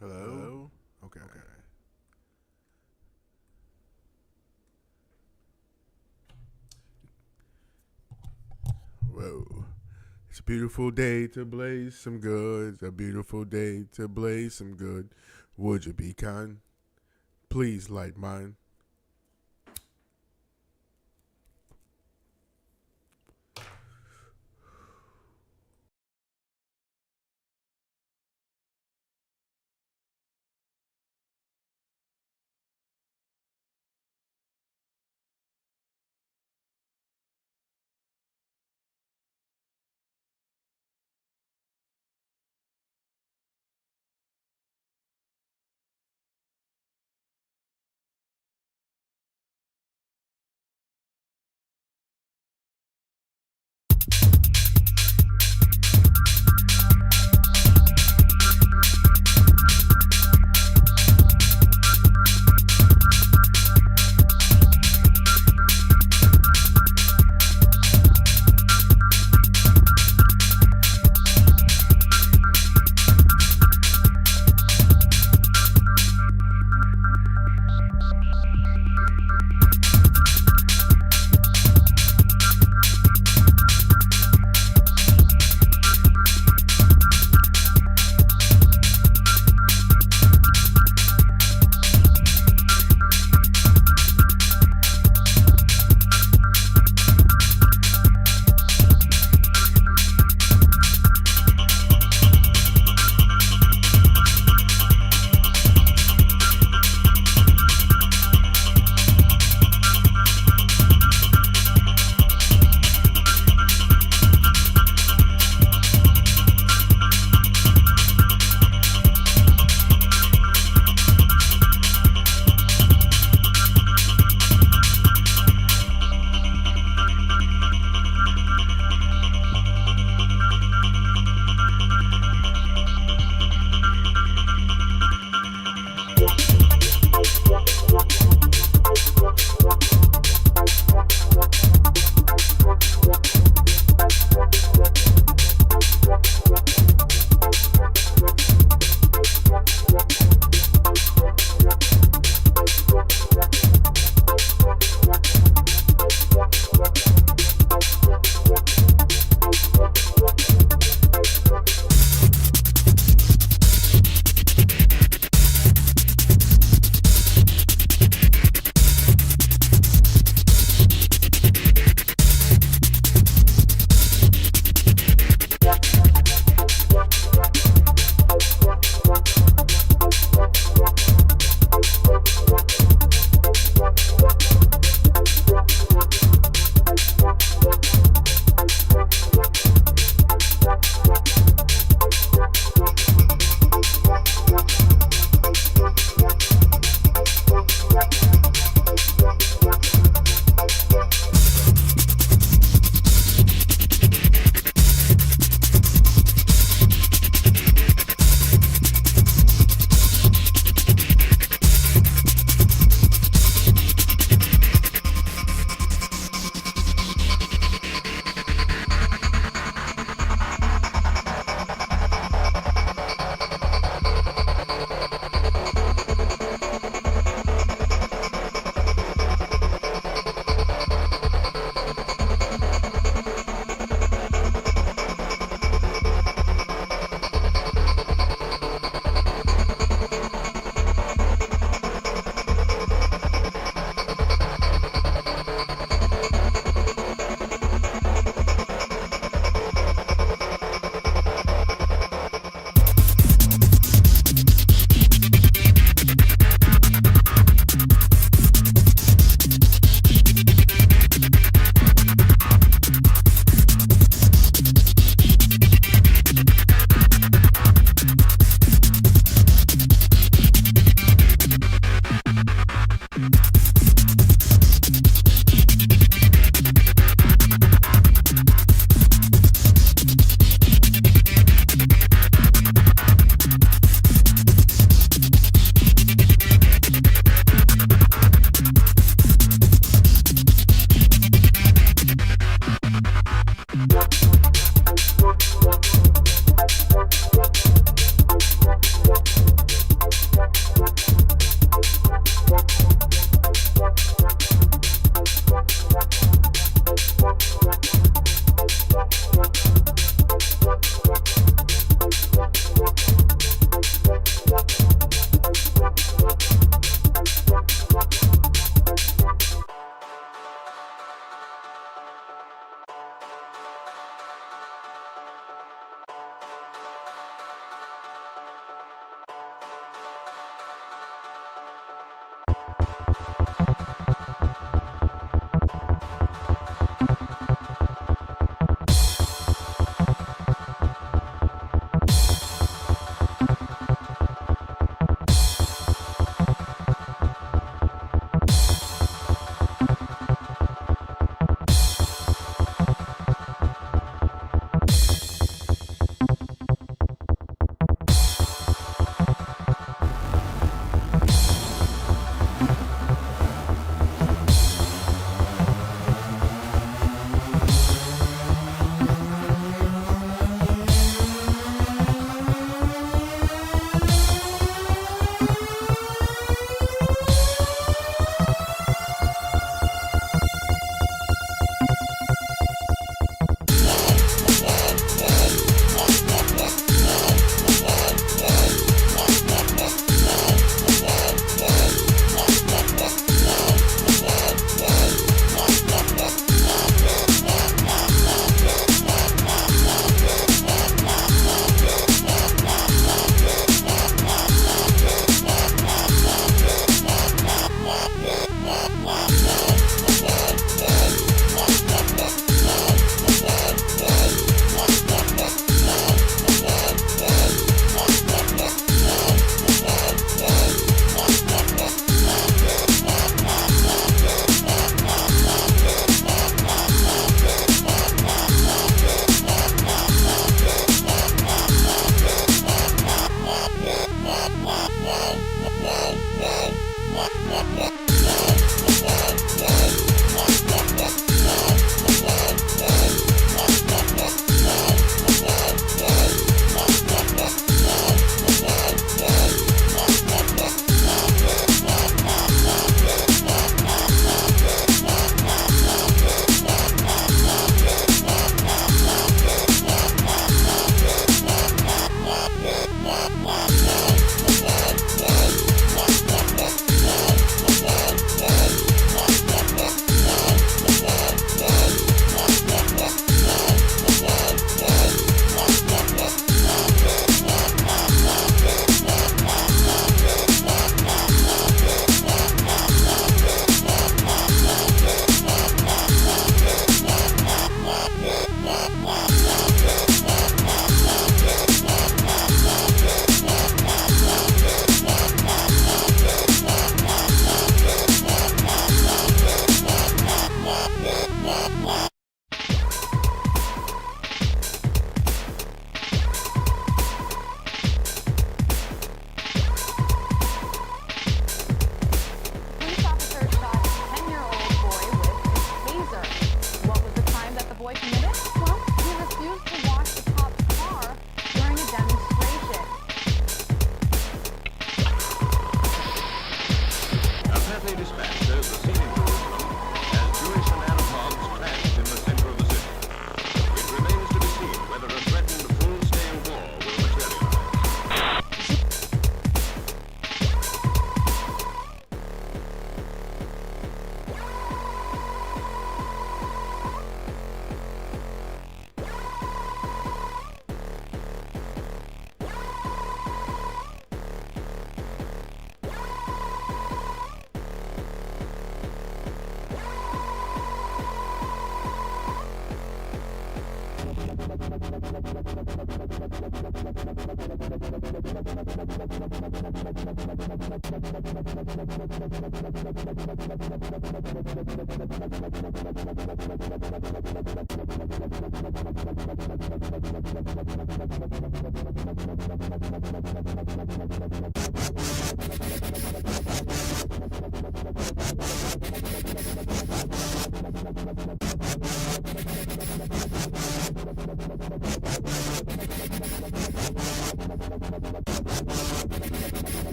Hello? Hello? Okay. Okay. Whoa. It's a beautiful day to blaze some goods. A beautiful day to blaze some good. Would you be kind? Please light mine.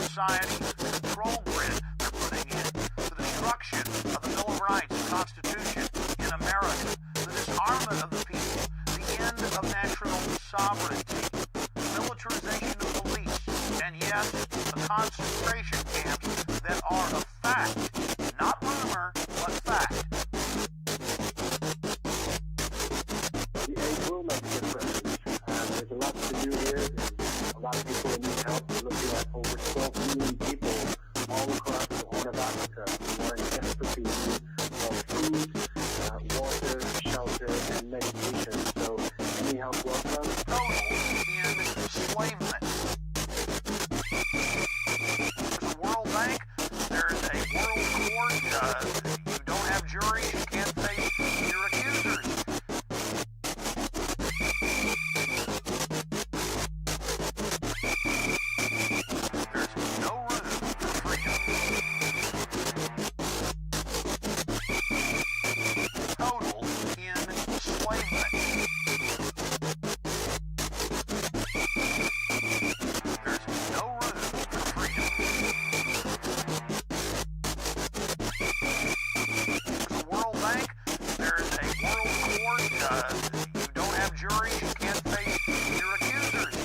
Society control grid they're putting in, the destruction of the Bill of Rights and Constitution in America, the disarmament of the people, the end of national sovereignty, militarization of police, and yes, the concentration camps that are a fact, not rumor, but fact. The age will make a difference. There's a lot to do here. There's a lot of people that need help. We're looking at over 12 million people all across the Horn of Africa who are in desperate need of food, water, shelter, and medication. So any help welcome. Total enslavement. There's a World Bank. There's a World Court. You don't have juries. You can't face your accusers. There's no room for freedom. Total enslavement. There's no room for freedom. There's a World Bank. There's a World Court. You don't have juries. You can't face your accusers.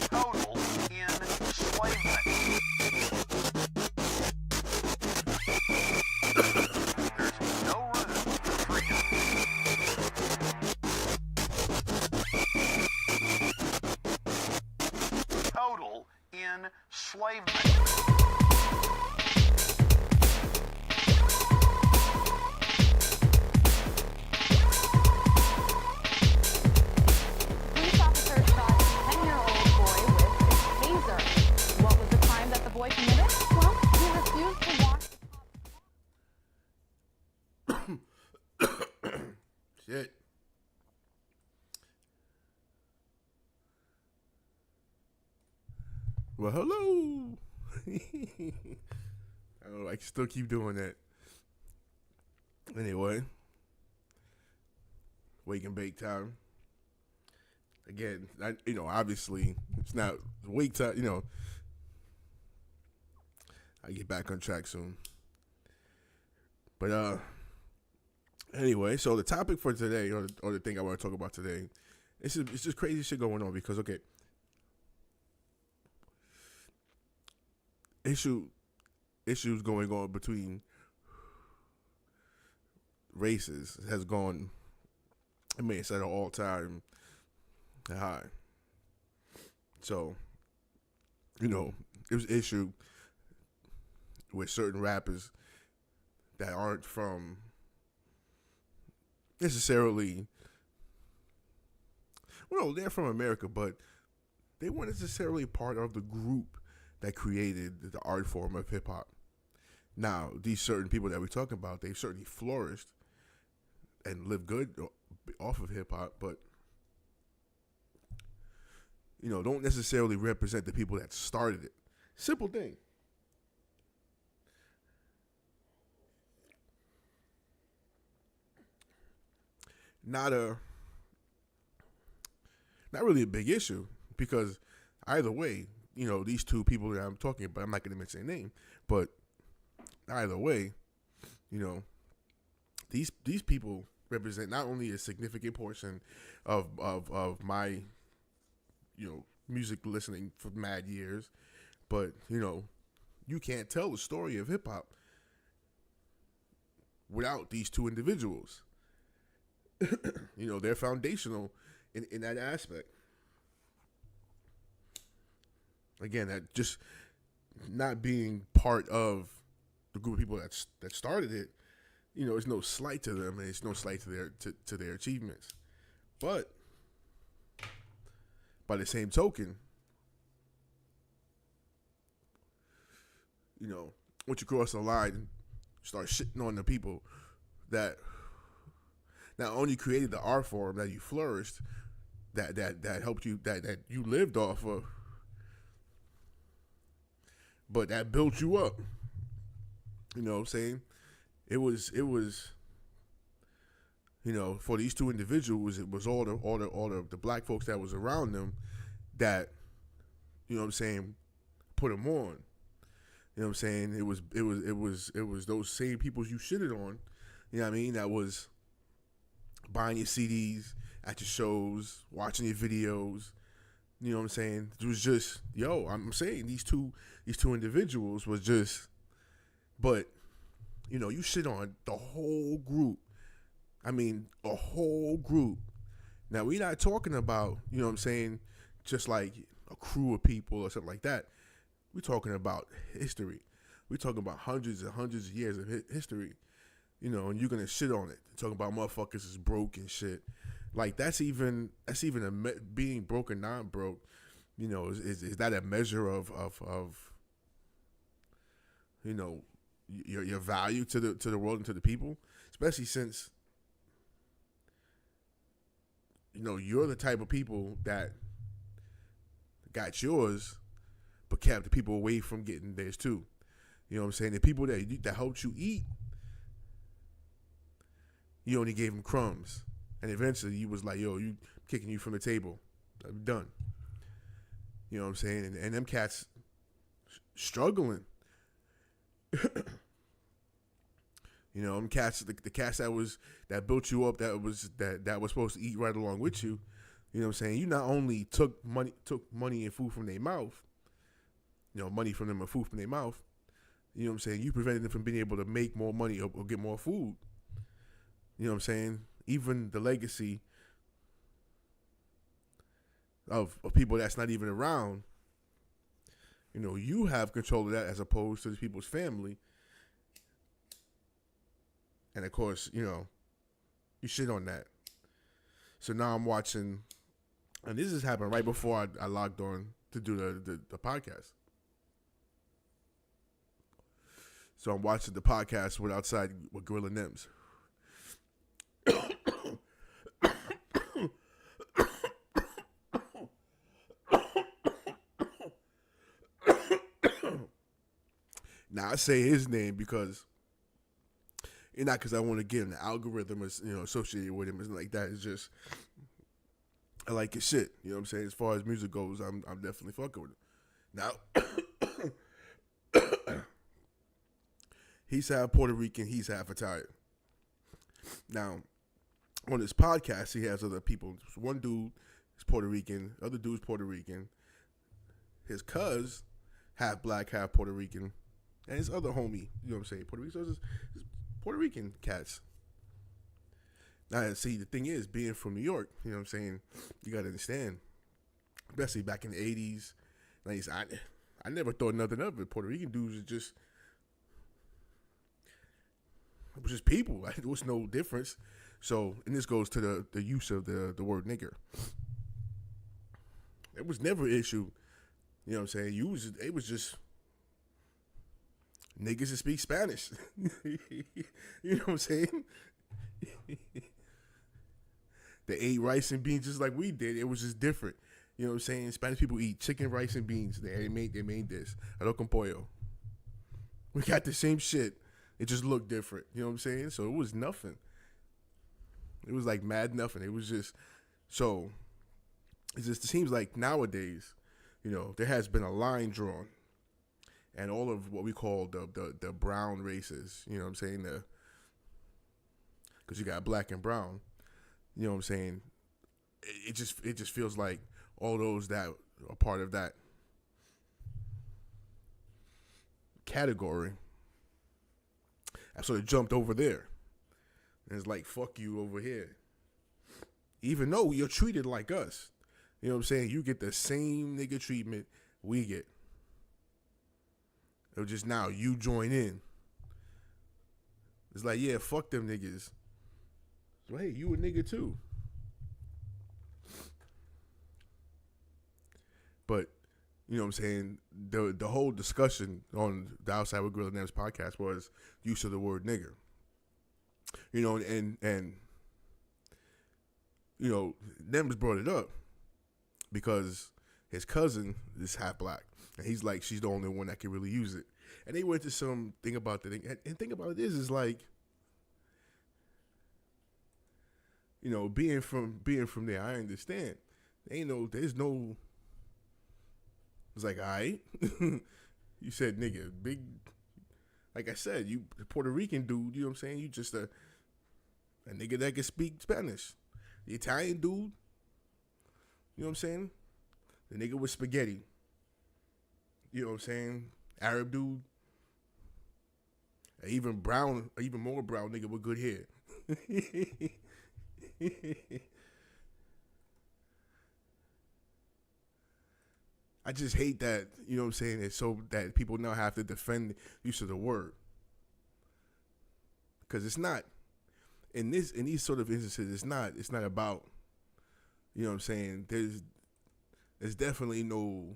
Total enslavement. There's no room for freedom. Total enslavement. Police officer shot a 10-year-old boy with a taser. What was the crime that the boy committed? Well, he refused to watch. Shit. Well, hello. I don't know, I can still keep doing that. Anyway, wake and bake time. Again, obviously it's not wake time. I get back on track soon. But anyway, so the topic for today, or the thing I want to talk about today, it's just crazy shit going on because issues going on between races has gone, it's at an all-time high. So, there's issue with certain rappers that aren't from necessarily, they're from America, but they weren't necessarily part of the group that created the art form of hip-hop. Now, these certain people that we're talking about, they've certainly flourished and lived good off of hip hop, but don't necessarily represent the people that started it. Simple thing. Not really a big issue, because either way, these two people that I'm talking about, I'm not going to mention their name, but either way, these people represent not only a significant portion of my music listening for mad years, but you can't tell the story of hip hop without these two individuals. They're foundational in that aspect. Again, that just not being part of the group of people that started it, it's no slight to them, and it's no slight to their achievements. But by the same token, once you cross the line and start shitting on the people that not only created the art form that you flourished, that helped you, that you lived off of, but that built you up. You know what I'm saying? It was for these two individuals, it was all the black folks that was around them that, put them on. You know what I'm saying? It was those same people you shitted on, you know what I mean, that was buying your CDs at your shows, watching your videos. You know what I'm saying? It was just, I'm saying these two individuals was just, but, you shit on the whole group. I mean, a whole group. Now, we're not talking about, just like a crew of people or something like that. We're talking about history. We're talking about hundreds and hundreds of years of history. And you're going to shit on it. Talking about motherfuckers is broke and shit. Like, that's even being broke or not broke, is that a measure of your value to the world and to the people? Especially since, you're the type of people that got yours, but kept the people away from getting theirs too. You know what I'm saying? The people that helped you eat, you only gave them crumbs. And eventually you was like, you kicking you from the table. I'm done. You know what I'm saying? And them cats struggling. Them cats, the cats that built you up, that was supposed to eat right along with you. You know what I'm saying? You not only took money and food from their mouth, money from them and food from their mouth. You know what I'm saying? You prevented them from being able to make more money or get more food. You know what I'm saying? Even the legacy of people that's not even around, you have control of that as opposed to the people's family. And of course, you shit on that. So now I'm watching, and this has happened right before I logged on to do the podcast. So I'm watching the podcast with Gorilla Nems. Now I say his name because, not because I want to get in the algorithm or associated with him, it's like that. It's just I like his shit. You know what I'm saying? As far as music goes, I'm definitely fucking with him. Now he's half Puerto Rican, he's half Italian. Now, on his podcast, he has other people. One dude is Puerto Rican, other dude's Puerto Rican. His cuz, half black, half Puerto Rican. And his other homie, you know what I'm saying, Puerto Rican. So it's Puerto Rican cats. Now, see, the thing is, being from New York, you know what I'm saying, you got to understand, especially back in the 80s, 90s, I never thought nothing of it. Puerto Rican dudes are just people. There was no difference. So, and this goes to the use of the word nigger. It was never an issue. You know what I'm saying? It was just niggas that speak Spanish. You know what I'm saying? They ate rice and beans just like we did. It was just different. You know what I'm saying? Spanish people eat chicken, rice, and beans. They made this. Arroz con pollo. We got the same shit. It just looked different. You know what I'm saying? So it was nothing. It was like mad nothing. It was just, so it just seems like nowadays, you know, there has been a line drawn, and all of what we call the brown races, you know what I'm saying? Because you got black and brown, you know what I'm saying? It just feels like all those that are part of that category, I sort of jumped over there. And it's like, fuck you over here. Even though you're treated like us. You know what I'm saying? You get the same nigga treatment we get. It was just now you join in. It's like, yeah, fuck them niggas. So, hey, you a nigga too. But, you know what I'm saying, the whole discussion on the Outside with Gorilla Nems podcast was use of the word nigger. You know, and you know, Nems brought it up because his cousin is half black. And he's like, she's the only one that can really use it. And they went to some thing about the thing. And thing about it is like, you know, being from there, I understand. There's no, it's like, all right. You said nigga, big, like I said, you Puerto Rican dude, you know what I'm saying? You just a nigga that can speak Spanish. The Italian dude, you know what I'm saying? The nigga with spaghetti. You know what I'm saying? Arab dude. Even more brown nigga with good hair. I just hate that, you know what I'm saying, it's so that people now have to defend the use of the word. Because it's not, in these sort of instances, it's not about, you know what I'm saying, there's definitely no,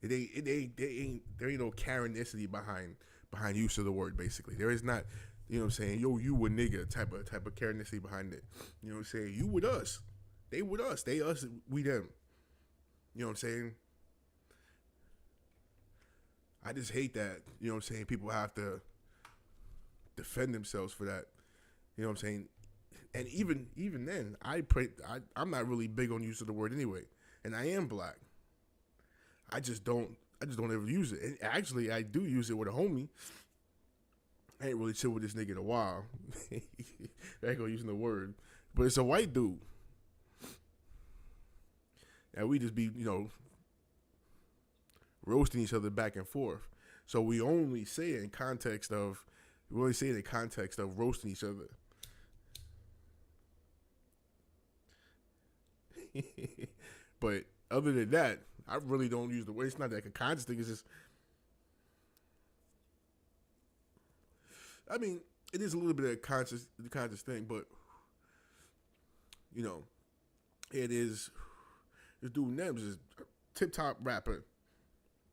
there ain't no Karenicity behind use of the word, basically. There is not, you know what I'm saying, yo, you a nigga type of Karenicity behind it. You know what I'm saying, you with us. They with us. They us, we them. You know what I'm saying? I just hate that, you know what I'm saying, people have to defend themselves for that. You know what I'm saying? And even then, I'm not really big on use of the word anyway. And I am black. I just don't ever use it. And actually, I do use it with a homie. I ain't really chill with this nigga in a while. I ain't gonna using the word. But it's a white dude. And we just be, you know, roasting each other back and forth. So we only say it in context of roasting each other. But other than that, I really don't use the word. It's not like a conscious thing. It's just, I mean, it is a little bit of a conscious thing, but, you know, it is. This dude Nems is tip top rapper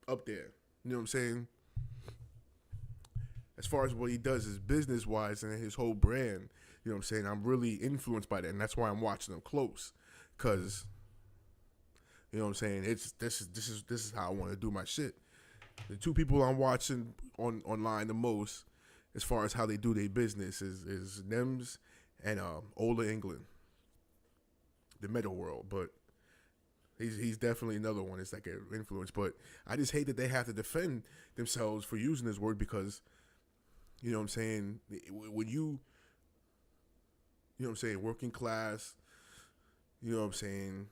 up there. You know what I'm saying? As far as what he does is business wise and his whole brand, you know what I'm saying? I'm really influenced by that, and that's why I'm watching him close. Cause, you know what I'm saying? This is how I want to do my shit. The two people I'm watching online the most, as far as how they do their business, is Nems and Ola England, the Meta World, but. He's definitely another one. It's like an influence. But I just hate that they have to defend themselves for using this word because, you know what I'm saying, when you know what I'm saying, working class, you know what I'm saying,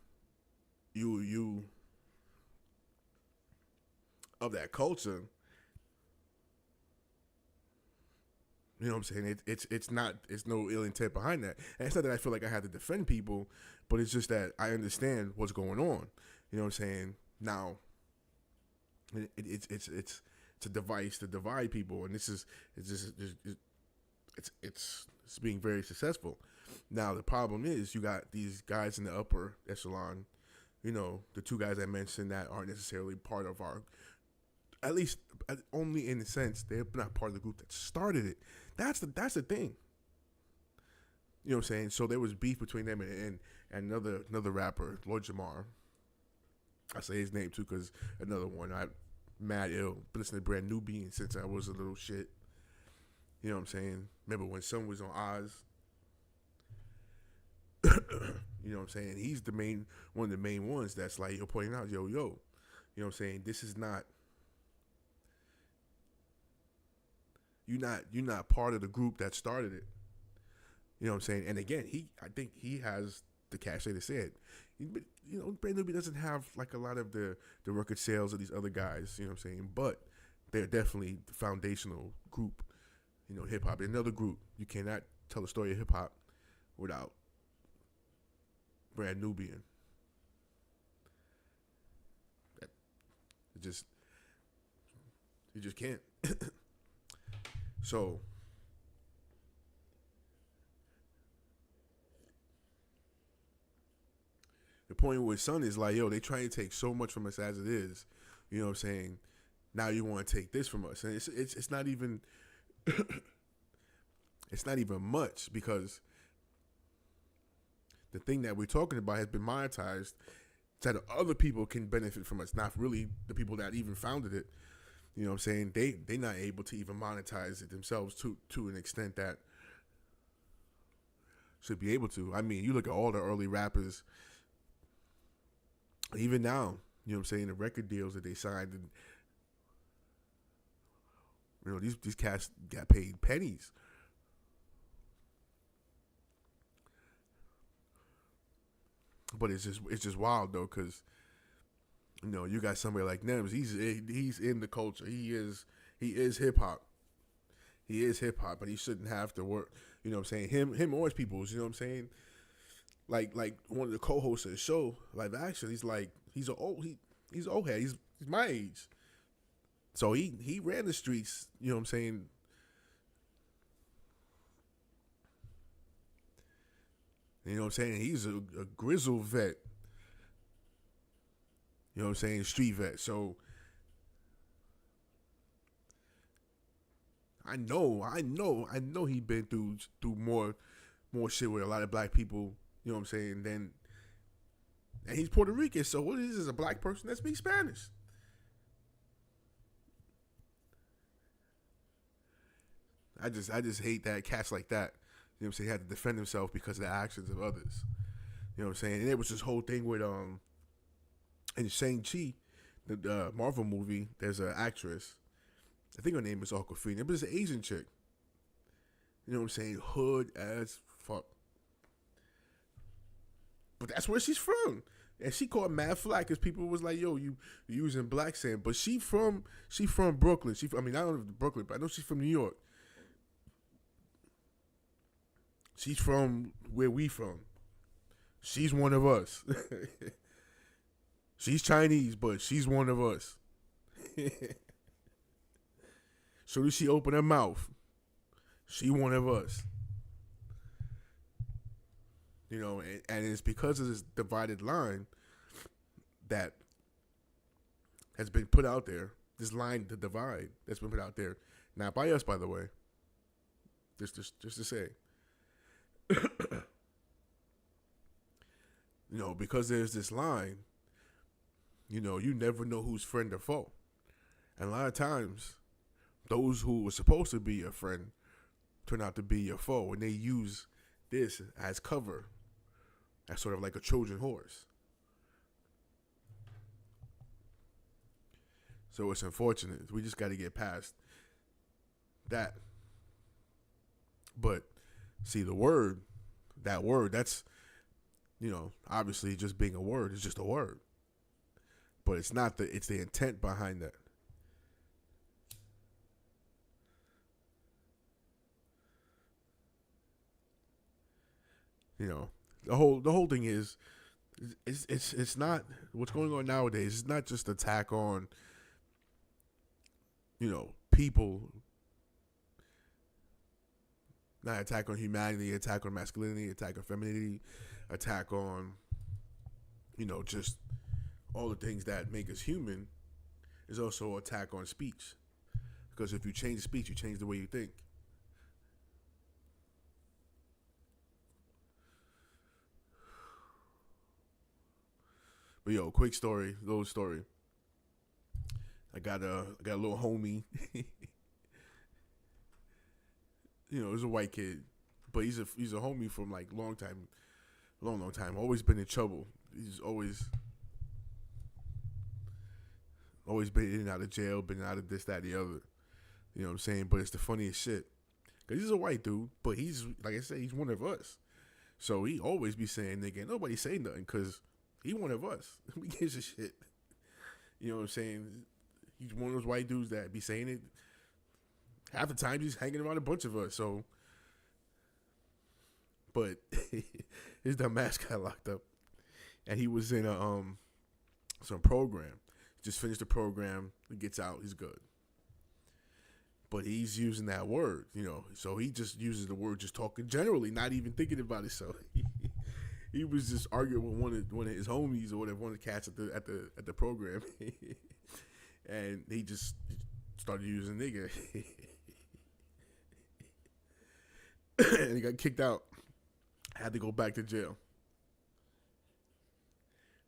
you of that culture, you know what I'm saying, it's no ill intent behind that. And it's not that I feel like I have to defend people, but it's just that I understand what's going on. You know what I'm saying? Now, it's a device to divide people, and it's being very successful. Now the problem is you got these guys in the upper echelon, you know, the two guys I mentioned that aren't necessarily part of our at least only in a sense they're not part of the group that started it. That's the thing. You know what I'm saying? So there was beef between them and another rapper, Lord Jamar. I say his name too because another one I mad ill. But listening to Brand Nubian since I was a little shit. You know what I'm saying? Remember when Son was on Oz? You know what I'm saying? He's one of the main ones that's like, you're pointing out, yo. You know what I'm saying? This is not, you're not part of the group that started it. You know what I'm saying? And again, I think he has the cachet to say it. But, you know, Brand Nubian doesn't have like a lot of the record sales of these other guys, you know what I'm saying? But they're definitely the foundational group, you know, hip hop. Another group, you cannot tell the story of hip hop without Brand Nubian. You just can't. So the point with Son is like, yo, they try to take so much from us as it is. You know what I'm saying? Now you want to take this from us, and it's not even it's not even much, because the thing that we're talking about has been monetized so that other people can benefit from us, not really the people that even founded it. You know what I'm saying? They're not able to even monetize it themselves to an extent that should be able to. I mean, you look at all the early rappers, even now, you know what I'm saying, the record deals that they signed, and you know, these cats got paid pennies. But it's just wild though, because you know, you got somebody like Nems. He's in the culture. He is hip hop. He is hip hop, but he shouldn't have to work. You know what I'm saying? Him Orange Peoples. You know what I'm saying? Like one of the co-hosts of the show, Live Action. He's an old head. He's my age. So he ran the streets. You know what I'm saying? You know what I'm saying? He's a grizzled vet. You know what I'm saying? Street vet. So I know he been through more shit with a lot of black people, you know what I'm saying, and he's Puerto Rican, so what is this, a black person that speaks Spanish? I just hate that cats like that. You know what I'm saying? He had to defend himself because of the actions of others. You know what I'm saying? And it was this whole thing with in Shang-Chi, the Marvel movie, there's an actress. I think her name is Awkwafina, but it's an Asian chick. You know what I'm saying? Hood as fuck. But that's where she's from. And she caught mad flack because people was like, yo, you using black saying. But she from Brooklyn. I don't know Brooklyn, but I know she's from New York. She's from where we from. She's one of us. She's Chinese, but she's one of us. Soon as she open her mouth, she one of us. You know, and it's because of this divided line that has been put out there. This line, the divide, that's been put out there. Not by us, by the way. Just to say. You know, because there's this line, you know, you never know who's friend or foe. And a lot of times, those who were supposed to be your friend turn out to be your foe, and they use this as cover, as sort of like a Trojan horse. So it's unfortunate. We just got to get past that. But see, that word, that's, you know, obviously just being a word is just a word. But it's not it's the intent behind that. You know, the whole thing is, it's not what's going on nowadays. It's not just attack on, you know, people. Not attack on humanity, attack on masculinity, attack on femininity, attack on, you know, just all the things that make us human. is also an attack on speech. Because if you change speech, you change the way you think. But yo, quick story, little story. I got a little homie. You know, he's a white kid, but he's a homie from like long time. Always been in trouble. He's always been in and out of jail, been out of this, that, the other. You know what I'm saying? But it's the funniest shit. Because he's a white dude, but he's, like I said, he's one of us. So he always be saying, nigga, nobody say nothing because he one of us. We gives a shit. You know what I'm saying? He's one of those white dudes that be saying it. Half the time he's hanging around a bunch of us. So, but his dumb ass got locked up. And he was in some program. Just finished the program. He gets out. He's good. But he's using that word, you know. So he just uses the word, just talking generally, not even thinking about it. So he was just arguing with one of his homies or whatever, one of the cats at the program, and he just started using nigga, and he got kicked out. Had to go back to jail.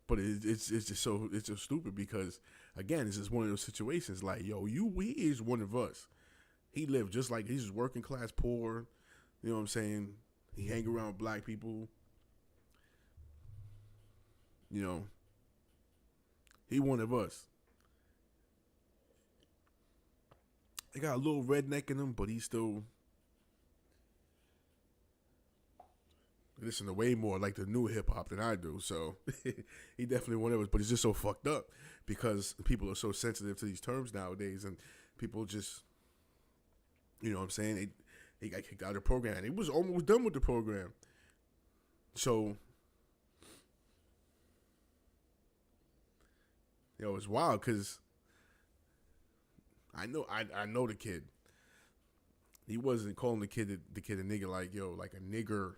But it's just so stupid because again, it's just one of those situations like, yo, he is one of us. He lived just like he's working class poor. You know what I'm saying? He hang around with black people. You know, he one of us. They got a little redneck in him, but he's still listen to way more like the new hip hop than I do. So he definitely one of us, but it's just so fucked up because people are so sensitive to these terms nowadays, and people just, you know what I'm saying? He got kicked out of the program, and he was almost done with the program. So, yo, it's wild because I know the kid. He wasn't calling the kid a nigga like, yo, like a nigger.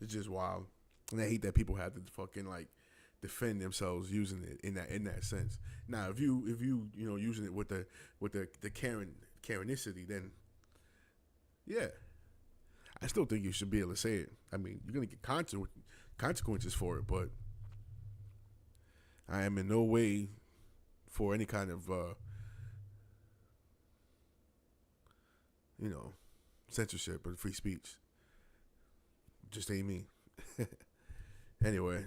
It's just wild. And I hate that people have to fucking like defend themselves using it in that sense. Now, if you you know using it with the Karenicity, then yeah, I still think you should be able to say it. I mean, you're gonna get consequences for it, but I am in no way for any kind of you know, censorship or free speech. Just ain't me. Anyway,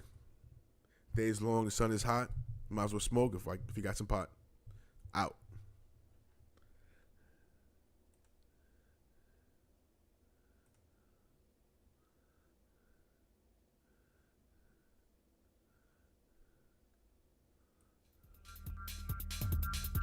day's long, the sun is hot. Might as well smoke if you got some pot. Out.